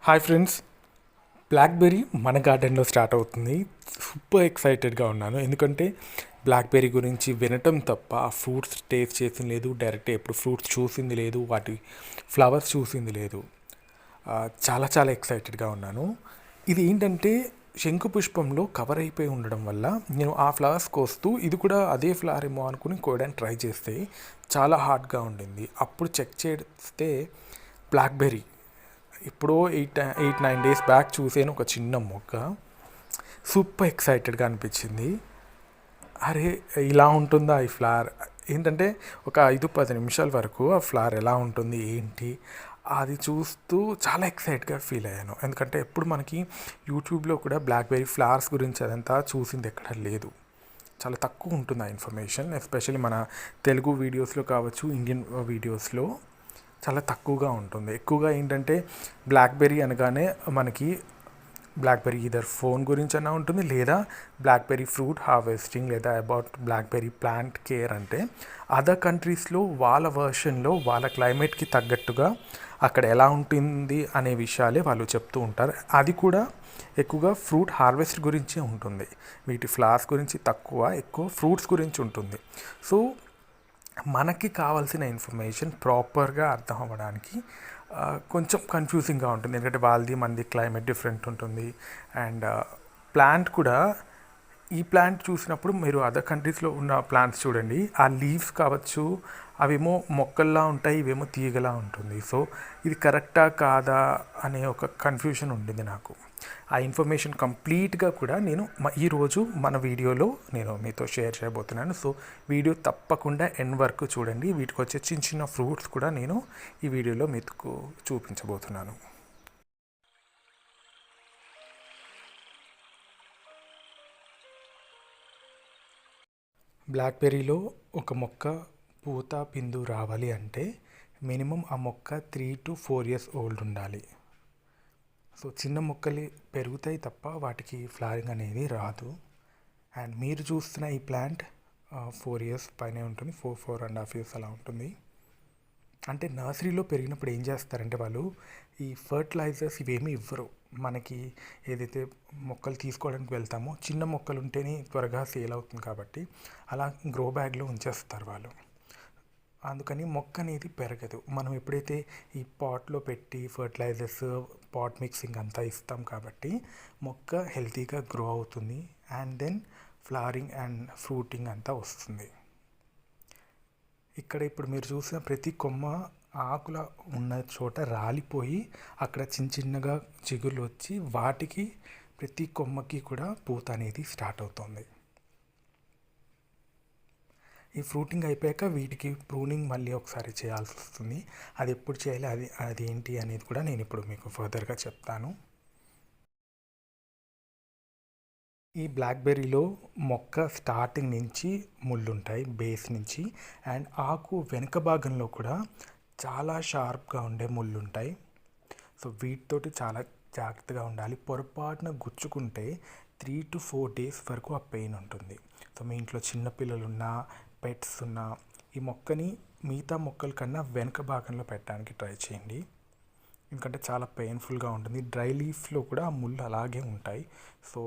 Hi friends, blackberry మన గార్డెన్లో start అవుతుంది. సూపర్ ఎక్సైటెడ్గా ఉన్నాను, ఎందుకంటే బ్లాక్బెర్రీ గురించి వినటం తప్ప ఆ ఫ్రూట్స్ టేస్ట్ చేసింది లేదు, డైరెక్ట్ ఎప్పుడు ఫ్రూట్స్ చూసింది లేదు, వాటి ఫ్లవర్స్ చూసింది లేదు. చాలా చాలా ఎక్సైటెడ్గా ఉన్నాను. ఇది ఏంటంటే శంకు పుష్పంలో కవర్ అయిపోయి ఉండడం వల్ల నేను ఆ ఫ్లవర్స్ కోస్తూ ఇది కూడా అదే ఫ్లవర్ ఏమో అనుకుని కోయడానికి ట్రై చేస్తే చాలా హార్డ్గా ఉండింది. అప్పుడు చెక్ చేస్తే బ్లాక్బెర్రీ ఎప్పుడో 8-9 డేస్ బ్యాక్ చూసాను ఒక చిన్న మొక్క. సూపర్ ఎక్సైటెడ్గా అనిపించింది. అరే, ఇలా ఉంటుందా ఈ ఫ్లవర్? ఏంటంటే ఒక 5-10 నిమిషాల వరకు ఆ ఫ్లవర్ ఎలా ఉంటుంది ఏంటి అది చూస్తూ చాలా ఎక్సైట్గా ఫీల్ అయ్యాను. ఎందుకంటే ఎప్పుడు మనకి యూట్యూబ్లో కూడా బ్లాక్బెర్రీ ఫ్లవర్స్ గురించి అదంతా చూసింది ఎక్కడ లేదు. చాలా తక్కువ ఉంటుంది ఆ ఇన్ఫర్మేషన్, ఎస్పెషల్లీ మన తెలుగు వీడియోస్లో కావచ్చు, ఇండియన్ వీడియోస్లో చాలా తక్కువగా ఉంటుంది. ఎక్కువగా ఏంటంటే బ్లాక్బెర్రీ అనగానే మనకి బ్లాక్బెర్రీ ఇదర్ ఫోన్ గురించి అన్నా ఉంటుంది, లేదా బ్లాక్బెర్రీ ఫ్రూట్ హార్వెస్టింగ్, లేదా అబౌట్ బ్లాక్బెర్రీ ప్లాంట్ కేర్. అంటే అదర్ కంట్రీస్లో వాళ్ళ వర్షన్లో వాళ్ళ క్లైమేట్కి తగ్గట్టుగా అక్కడ ఎలా ఉంటుంది అనే విషయాలే వాళ్ళు చెప్తూ ఉంటారు. అది కూడా ఎక్కువగా ఫ్రూట్ హార్వెస్ట్ గురించే ఉంటుంది. వీటి ఫ్లవర్స్ గురించి తక్కువ, ఎక్కువ ఫ్రూట్స్ గురించి ఉంటుంది. సో మనకి కావాల్సిన ఇన్ఫర్మేషన్ ప్రాపర్గా అర్థం అవ్వడానికి కొంచెం కన్ఫ్యూజింగ్గా ఉంటుంది, ఎందుకంటే వాళ్ళది మనది క్లైమేట్ డిఫరెంట్ ఉంటుంది. అండ్ ప్లాంట్ కూడా, ఈ ప్లాంట్ చూసినప్పుడు మీరు అదర్ కంట్రీస్లో ఉన్న ప్లాంట్స్ చూడండి, ఆ లీవ్స్ కావచ్చు అవేమో మొక్కల్లా ఉంటాయి, ఇవేమో తీగలా ఉంటుంది. సో ఇది కరెక్టా కాదా అనే ఒక కన్ఫ్యూషన్ ఉండింది నాకు. ఆ ఇన్ఫర్మేషన్ కంప్లీట్గా కూడా నేను ఈరోజు మన వీడియోలో నేను మీతో షేర్ చేయబోతున్నాను. సో వీడియో తప్పకుండా ఎండ్ వరకు చూడండి. వీటికి వచ్చే చిన్న చిన్న ఫ్రూట్స్ కూడా నేను ఈ వీడియోలో మీకు చూపించబోతున్నాను. బ్లాక్బెర్రీలో ఒక మొక్క పూత పిందు రావాలి అంటే మినిమం ఆ మొక్క 3 to 4 years ఓల్డ్ ఉండాలి. సో చిన్న మొక్కలు పెరుగుతాయి తప్ప వాటికి ఫ్లవరింగ్ అనేది రాదు. అండ్ మీరు చూస్తున్న ఈ ప్లాంట్ 4 years పైనే ఉంటుంది, 4.5 years అలా ఉంటుంది. అంటే నర్సరీలో పెరిగినప్పుడు ఏం చేస్తారంటే వాళ్ళు ఈ ఫర్టిలైజర్స్ ఇవేమీ ఇవ్వరు మనకి. ఏదైతే మొక్కలు తీసుకోవడానికి వెళ్తామో చిన్న మొక్కలు ఉంటేనే త్వరగా సేల్ అవుతుంది కాబట్టి అలా గ్రో బ్యాగ్లో ఉంచేస్తారు వాళ్ళు. అందుకని మొక్క అనేది పెరగదు. మనం ఎప్పుడైతే ఈ పాట్లో పెట్టి ఫర్టిలైజర్స్, పాట్ మిక్సింగ్ అంతా ఇస్తాం కాబట్టి మొక్క హెల్తీగా గ్రో అవుతుంది. And then flowering and fruiting అంతా వస్తుంది. ఇక్కడ ఇప్పుడు మీరు చూసిన ప్రతి కొమ్మ ఆకుల ఉన్న చోట రాలిపోయి అక్కడ చిన్న చిన్నగా చిగుర్లు వచ్చి వాటికి ప్రతి కొమ్మకి కూడా పూత అనేది స్టార్ట్ అవుతుంది. ఈ ఫ్రూటింగ్ అయిపోయాక వీటికి ప్రూనింగ్ మళ్ళీ ఒకసారి చేయాల్సి వస్తుంది. అది ఎప్పుడు చేయాలి, అది ఏంటి అనేది కూడా నేను ఇప్పుడు మీకు ఫర్దర్గా చెప్తాను. ఈ బ్లాక్బెర్రీలో మొక్క స్టార్టింగ్ నుంచి ముళ్ళు ఉంటాయి, బేస్ నుంచి. అండ్ ఆకు వెనుక భాగంలో కూడా చాలా షార్ప్గా ఉండే ముళ్ళు ఉంటాయి. సో వీటితోటి చాలా జాగ్రత్తగా ఉండాలి. పొరపాటున గుచ్చుకుంటే 3 to 4 days వరకు ఆ పెయిన్ ఉంటుంది. సో మీ ఇంట్లో చిన్నపిల్లలు ఉన్నా, పెట్స్ ఉన్నా ఈ మొక్కని మిగతా మొక్కల కన్నా వెనుక భాగంలో పెట్టడానికి ట్రై చేయండి, ఎందుకంటే చాలా పెయిన్ఫుల్గా ఉంటుంది. డ్రై లీఫ్లో కూడా ఆ ముళ్ళు అలాగే ఉంటాయి. సో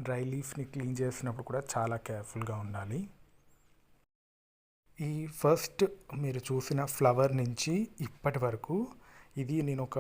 డ్రై లీఫ్ని క్లీన్ చేసినప్పుడు కూడా చాలా కేర్ఫుల్గా ఉండాలి. ఈ ఫస్ట్ మీరు చూసిన ఫ్లవర్ నుంచి ఇప్పటి వరకు ఇది నేను ఒక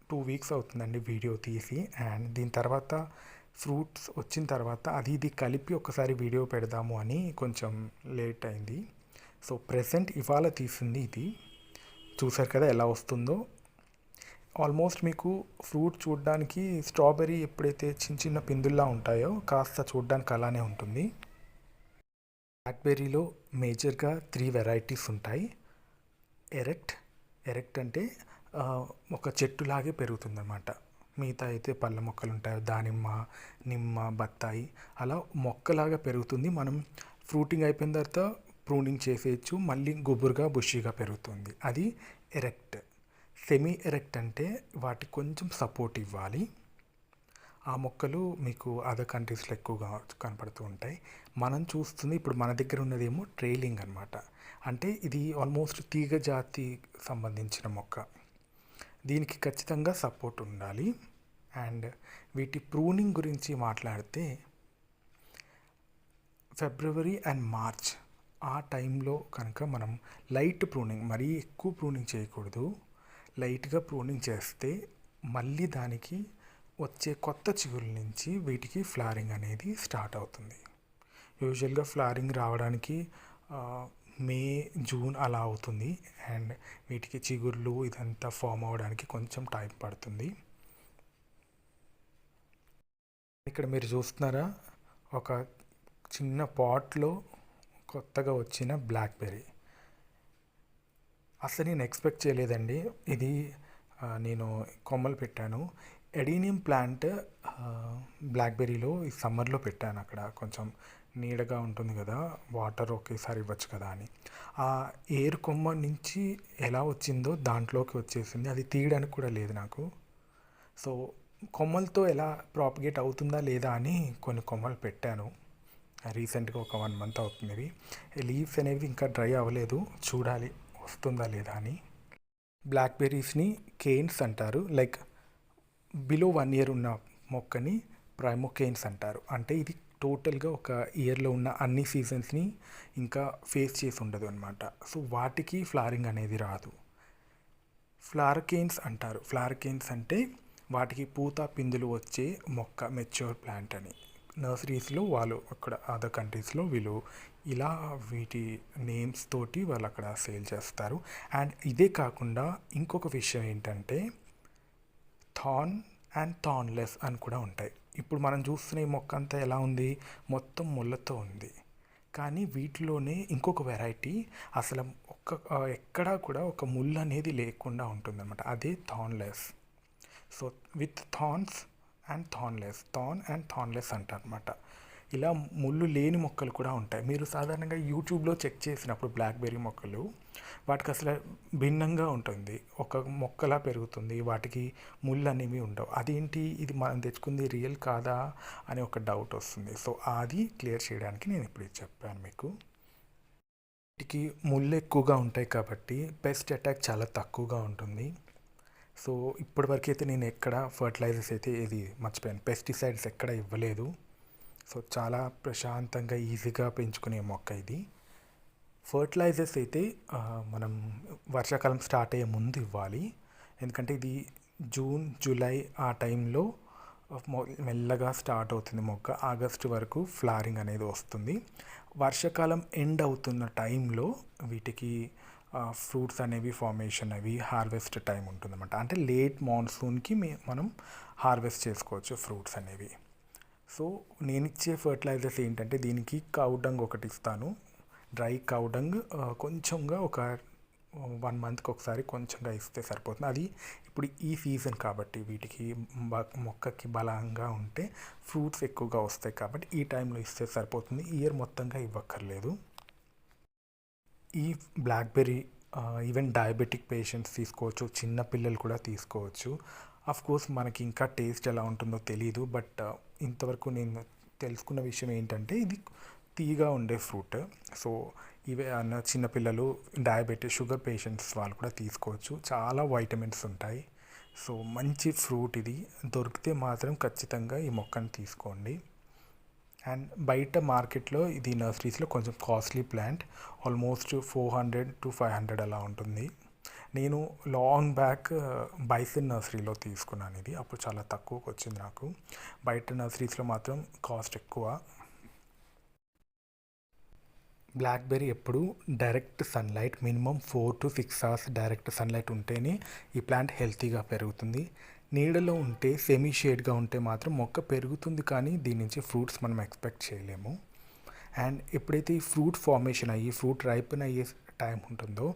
2 weeks అవుతుందండి వీడియో తీసి. అండ్ దీని తర్వాత ఫ్రూట్స్ వచ్చిన తర్వాత ఇది కలిపి ఒకసారి వీడియో పెడదాము అని కొంచెం లేట్ అయింది. సో ప్రెసెంట్ ఇవాళ తీసింది ఇది. చూసారు కదా ఎలా వస్తుందో. ఆల్మోస్ట్ మీకు ఫ్రూట్ చూడడానికి స్ట్రాబెర్రీ ఎప్పుడైతే చిన్న చిన్న పిందుల్లా ఉంటాయో కాస్త చూడడానికి అలానే ఉంటుంది. బ్లాక్బెర్రీలో మేజర్గా 3 వెరైటీస్ ఉంటాయి. ఎరెక్ట్ అంటే ఒక చెట్టులాగే పెరుగుతుందన్నమాట. మిగతా అయితే పళ్ళ మొక్కలు ఉంటాయి, దానిమ్మ, నిమ్మ, బత్తాయి అలా మొక్కలాగా పెరుగుతుంది. మనం ఫ్రూటింగ్ అయిపోయిన తర్వాత ప్రూనింగ్ చేసేయచ్చు, మళ్ళీ గుబురుగా బుషీగా పెరుగుతుంది. అది ఎరెక్ట్. సెమీ ఎరెక్ట్ అంటే వాటికి కొంచెం సపోర్ట్ ఇవ్వాలి. ఆ మొక్కలు మీకు అదర్ కంట్రీస్లో ఎక్కువగా కనపడుతూ ఉంటాయి. మనం చూస్తుంది ఇప్పుడు మన దగ్గర ఉన్నదేమో ట్రైలింగ్ అనమాట. అంటే ఇది ఆల్మోస్ట్ తీగ జాతి సంబంధించిన మొక్క. దీనికి ఖచ్చితంగా సపోర్ట్ ఉండాలి. అండ్ వీటి ప్రూనింగ్ గురించి మాట్లాడితే ఫిబ్రవరి అండ్ మార్చ్ ఆ టైంలో కనుక మనం లైట్ ప్రూనింగ్, మరీ ఎక్కువ ప్రూనింగ్ చేయకూడదు, లైట్గా ప్రూనింగ్ చేస్తే మళ్ళీ దానికి వచ్చే కొత్త చిగురుల నుంచి వీటికి ఫ్లవరింగ్ అనేది స్టార్ట్ అవుతుంది. యూజువల్గా ఫ్లవరింగ్ రావడానికి మే జూన్ అలా అవుతుంది. అండ్ వీటికి చిగుర్లు ఇదంతా ఫామ్ అవ్వడానికి కొంచెం టైం పడుతుంది. ఇక్కడ మీరు చూస్తున్నారా, ఒక చిన్న పాట్లో కొత్తగా వచ్చిన బ్లాక్బెర్రీ. అసలు నేను ఎక్స్పెక్ట్ చేయలేదండి. ఇది నేను కొమ్మలు పెట్టాను. ఎడీనియం ప్లాంట్ బ్లాక్బెర్రీలో ఈ సమ్మర్లో పెట్టాను. అక్కడ కొంచెం నీడగా ఉంటుంది కదా, వాటర్ ఒకేసారి ఇవ్వచ్చు కదా అని. ఆ ఏరు కొమ్మ నుంచి ఎలా వచ్చిందో దాంట్లోకి వచ్చేసింది. అది తీయడానికి కూడా లేదు నాకు. సో కొమ్మలతో ఎలా ప్రాపగేట్ అవుతుందా లేదా అని కొన్ని కొమ్మలు పెట్టాను. రీసెంట్గా ఒక 1 month అవుతుంది. లీవ్స్ అనేవి ఇంకా డ్రై అవ్వలేదు, చూడాలి వస్తుందా లేదా అని. బ్లాక్బెర్రీస్ని కేన్స్ అంటారు. లైక్ బిలో 1 year ఉన్న మొక్కని ప్రైమోకేన్స్ అంటారు. అంటే ఇది టోటల్గా ఒక ఇయర్లో ఉన్న అన్ని సీజన్స్ని ఇంకా ఫేస్ చేసి ఉండదు అనమాట. సో వాటికి ఫ్లవరింగ్ అనేది రాదు. ఫ్లవర్కేన్స్ అంటారు. ఫ్లవర్కేన్స్ అంటే వాటికి పూత పిందులు వచ్చే మొక్క, మెచ్యూర్ ప్లాంట్ అని. నర్సరీస్లో వాళ్ళు అక్కడ అదర్ కంట్రీస్లో వీళ్ళు ఇలా వీటి నేమ్స్ తోటి వాళ్ళు అక్కడ సేల్ చేస్తారు. అండ్ ఇదే కాకుండా ఇంకొక విషయం ఏంటంటే థార్న్ అండ్ థార్న్లెస్ అని కూడా ఉంటాయి. ఇప్పుడు మనం చూస్తున్న ఈ మొక్క అంతా ఎలా ఉంది, మొత్తం ముళ్ళతో ఉంది. కానీ వీటిలోనే ఇంకొక వెరైటీ అసలు ఎక్కడా కూడా ఒక ముళ్ళు అనేది లేకుండా ఉంటుందన్నమాట. అదే thornless. So with thorns and thornless, thorn and thornless అంటారనమాట. ఇలా ముళ్ళు లేని మొక్కలు కూడా ఉంటాయి. మీరు సాధారణంగా యూట్యూబ్లో చెక్ చేసినప్పుడు బ్లాక్బెర్రీ మొక్కలు వాటికి అసలు భిన్నంగా ఉంటుంది. ఒక మొక్కలా పెరుగుతుంది, వాటికి ముళ్ళు అనేవి ఉండవు. అదేంటి, ఇది మనం తెచ్చుకుంది రియల్ కాదా అని ఒక డౌట్ వస్తుంది. సో అది క్లియర్ చేయడానికి నేను ఇప్పుడు చెప్పాను మీకు. వీటికి ముళ్ళు ఎక్కువగా ఉంటాయి కాబట్టి పెస్ట్ అటాక్ చాలా తక్కువగా ఉంటుంది. సో ఇప్పటివరకు అయితే నేను ఎక్కడ ఫర్టిలైజర్స్ అయితే ఇది మర్చిపోయాను, పెస్టిసైడ్స్ ఎక్కడ ఇవ్వలేదు. సో చాలా ప్రశాంతంగా ఈజీగా పెంచుకునే మొక్క ఇది. ఫర్టిలైజర్స్ అయితే మనం వర్షాకాలం స్టార్ట్ అయ్యే ముందు ఇవ్వాలి. ఎందుకంటే ఇది జూన్ జూలై ఆ టైంలో మెల్లగా స్టార్ట్ అవుతుంది మొక్క. ఆగస్టు వరకు ఫ్లవరింగ్ అనేది వస్తుంది. వర్షాకాలం ఎండ్ అవుతున్న టైంలో వీటికి ఫ్రూట్స్ అనేవి ఫార్మేషన్ అవి హార్వెస్ట్ టైం ఉంటుందన్నమాట. అంటే లేట్ మాన్సూన్కి మనం హార్వెస్ట్ చేసుకోవచ్చు ఫ్రూట్స్ అనేవి. సో నేను ఇచ్చే ఫర్టిలైజర్స్ ఏంటంటే దీనికి కౌడంగ్ ఒకటి ఇస్తాను. డ్రై కౌడంగ్ కొంచెంగా ఒక 1 monthకి ఒకసారి కొంచెంగా ఇస్తే సరిపోతుంది. అది ఇప్పుడు ఈ సీజన్ కాబట్టి వీటికి మొక్కకి బలంగా ఉంటే ఫ్రూట్స్ ఎక్కువగా వస్తాయి కాబట్టి ఈ టైంలో ఇస్తే సరిపోతుంది. ఇయర్ మొత్తంగా ఇవ్వక్కర్లేదు. ఈ బ్లాక్బెర్రీ ఈవెన్ డయాబెటిక్ పేషెంట్స్ తీసుకోవచ్చు, చిన్న పిల్లలు కూడా తీసుకోవచ్చు. కోర్స్ మనకి ఇంకా టేస్ట్ ఎలా ఉంటుందో తెలియదు, బట్ ఇంతవరకు నేను తెలుసుకున్న విషయం ఏంటంటే ఇది తీగా ఉండే ఫ్రూట్. సో ఇవే చిన్నపిల్లలు, డయాబెటీస్, షుగర్ పేషెంట్స్ వాళ్ళు కూడా తీసుకోవచ్చు. చాలా వైటమిన్స్ ఉంటాయి. సో మంచి ఫ్రూట్ ఇది. దొరికితే మాత్రం ఖచ్చితంగా ఈ మొక్కను తీసుకోండి. అండ్ బయట మార్కెట్లో ఇది నర్సరీస్లో కొంచెం కాస్ట్లీ ప్లాంట్, ఆల్మోస్ట్ 400 to 500 అలా ఉంటుంది. నేను లాంగ్ బ్యాక్ బైసన్ నర్సరీలో తీసుకున్నాను ఇది. అప్పుడు చాలా తక్కువకి వచ్చింది నాకు. బయట నర్సరీస్లో మాత్రం కాస్ట్ ఎక్కువ. బ్లాక్బెర్రీ ఎప్పుడు direct sunlight, minimum 4 to 6 hours direct sunlight ఉంటేనే ఈ ప్లాంట్ హెల్తీగా పెరుగుతుంది. నీడలో ఉంటే, సెమీ షేడ్గా ఉంటే మాత్రం మొక్క పెరుగుతుంది, కానీ దీని నుంచి ఫ్రూట్స్ మనం ఎక్స్పెక్ట్ చేయలేము. అండ్ ఎప్పుడైతే ఈ ఫ్రూట్ ఫార్మేషన్ అయ్యి ఫ్రూట్ రైపన్ అయ్యే టైం ఉంటుందో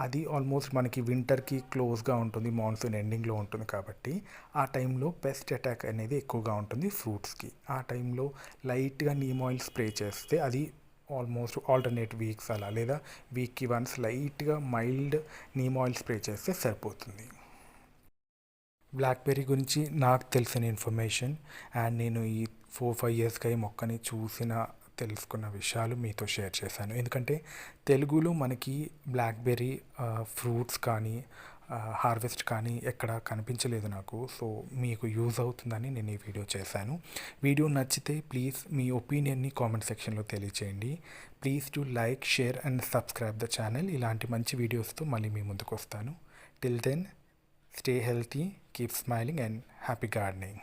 అది ఆల్మోస్ట్ మనకి వింటర్కి క్లోజ్గా ఉంటుంది, మాన్సూన్ ఎండింగ్లో ఉంటుంది. కాబట్టి ఆ టైంలో పెస్ట్ అటాక్ అనేది ఎక్కువగా ఉంటుంది ఫ్రూట్స్కి. ఆ టైంలో లైట్గా నీమ్ ఆయిల్ స్ప్రే చేస్తే అది ఆల్మోస్ట్ ఆల్టర్నేట్ వీక్స్ అలా, లేదా వీక్కి వన్స్ లైట్గా మైల్డ్ నీమ్ ఆయిల్ స్ప్రే చేస్తే సరిపోతుంది. బ్లాక్బెర్రీ గురించి నాకు తెలిసిన ఇన్ఫర్మేషన్ అండ్ నేను ఈ 4-5 yearsగా ఈ మొక్కని తెలుసుకున్న విషయాలు మీతో షేర్ చేశాను. ఎందుకంటే తెలుగులో మనకి బ్లాక్బెర్రీ ఫ్రూట్స్ కానీ హార్వెస్ట్ కానీ ఎక్కడ కనిపించలేదు నాకు. సో మీకు యూజ్ అవుతుందని నేను ఈ వీడియో చేశాను. వీడియో నచ్చితే ప్లీజ్ మీ ఒపీనియన్ని కామెంట్ సెక్షన్లో తెలియచేయండి. Please to like, share and subscribe the channel. ఇలాంటి మంచి వీడియోస్తో మళ్ళీ మీ ముందుకు వస్తాను. Till then, stay healthy, keep smiling and happy gardening.